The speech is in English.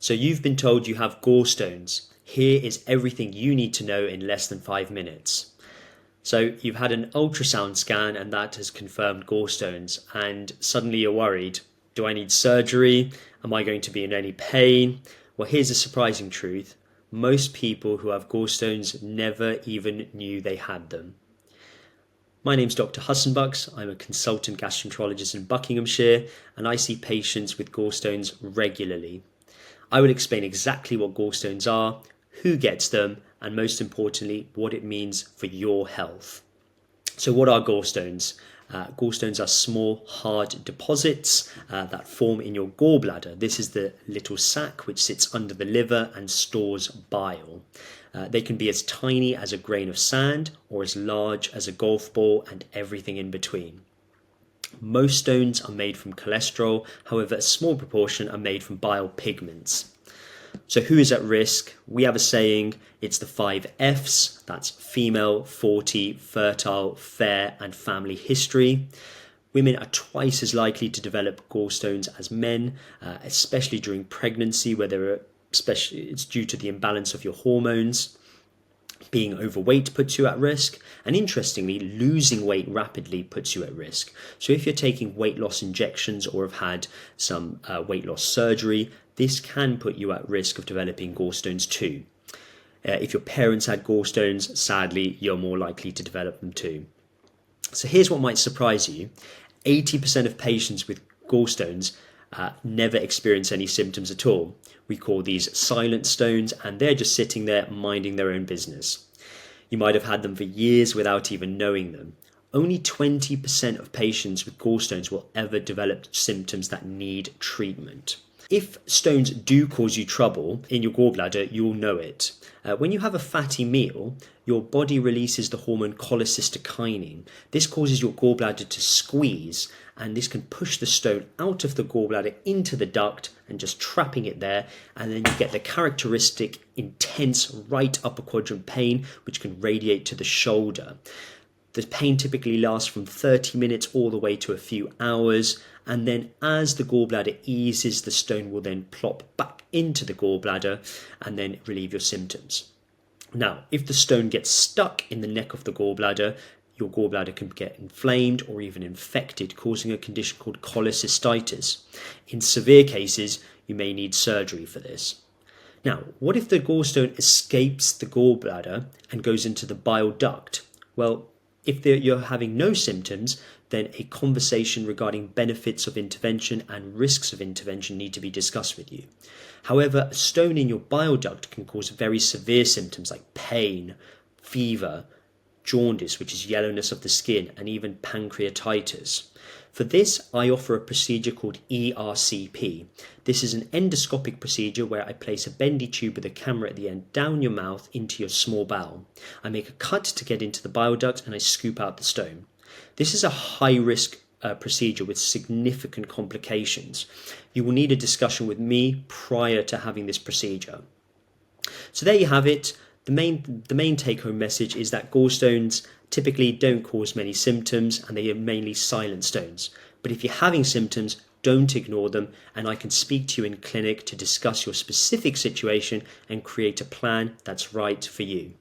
So you've been told you have gallstones. Here is everything you need to know in less than 5 minutes. So you've had an ultrasound scan and that has confirmed gallstones, and suddenly you're worried. Do I need surgery? Am I going to be in any pain? Well, here's a surprising truth. Most people who have gallstones never even knew they had them. My name's Dr. Hussenbux. I'm a consultant gastroenterologist in Buckinghamshire, and I see patients with gallstones regularly. I will explain exactly what gallstones are, who gets them, and most importantly, what it means for your health. So what are gallstones? Gallstones are small, hard deposits that form in your gallbladder. This is the little sac which sits under the liver and stores bile. They can be as tiny as a grain of sand or as large as a golf ball and everything in between. Most stones are made from cholesterol, however, a small proportion are made from bile pigments. So who is at risk? We have a saying, it's the 5 Fs, that's female, 40, fertile, fair, and family history. Women are twice as likely to develop gallstones as men, especially during pregnancy, where it's due to the imbalance of your hormones. Being overweight puts you at risk, and interestingly, losing weight rapidly puts you at risk. So if you're taking weight loss injections or have had some weight loss surgery, this can put you at risk of developing gallstones too. If your parents had gallstones, sadly, you're more likely to develop them too. So here's what might surprise you. 80% of patients with gallstones never experience any symptoms at all. We call these silent stones, and they're just sitting there minding their own business. You might have had them for years without even knowing them. Only 20% of patients with gallstones will ever develop symptoms that need treatment. If stones do cause you trouble in your gallbladder, you'll know it. When you have a fatty meal, your body releases the hormone cholecystokinin. This causes your gallbladder to squeeze, and this can push the stone out of the gallbladder into the duct and just trapping it there, and then you get the characteristic intense right upper quadrant pain, which can radiate to the shoulder. The pain typically lasts from 30 minutes all the way to a few hours, and then as the gallbladder eases, the stone will then plop back into the gallbladder and then relieve your symptoms. Now, if the stone gets stuck in the neck of the gallbladder, your gallbladder can get inflamed or even infected, causing a condition called cholecystitis. In severe cases, you may need surgery for this. Now, what if the gallstone escapes the gallbladder and goes into the bile duct? Well, if you're having no symptoms, then a conversation regarding benefits of intervention and risks of intervention need to be discussed with you. However, a stone in your bile duct can cause very severe symptoms like pain, fever, jaundice, which is yellowness of the skin, and even pancreatitis. For this, I offer a procedure called ERCP. This is an endoscopic procedure where I place a bendy tube with a camera at the end down your mouth into your small bowel. I make a cut to get into the bile duct and I scoop out the stone. This is a high-risk procedure with significant complications. You will need a discussion with me prior to having this procedure. So there you have it. The main take-home message is that gallstones typically don't cause many symptoms and they are mainly silent stones. But if you're having symptoms, don't ignore them, and I can speak to you in clinic to discuss your specific situation and create a plan that's right for you.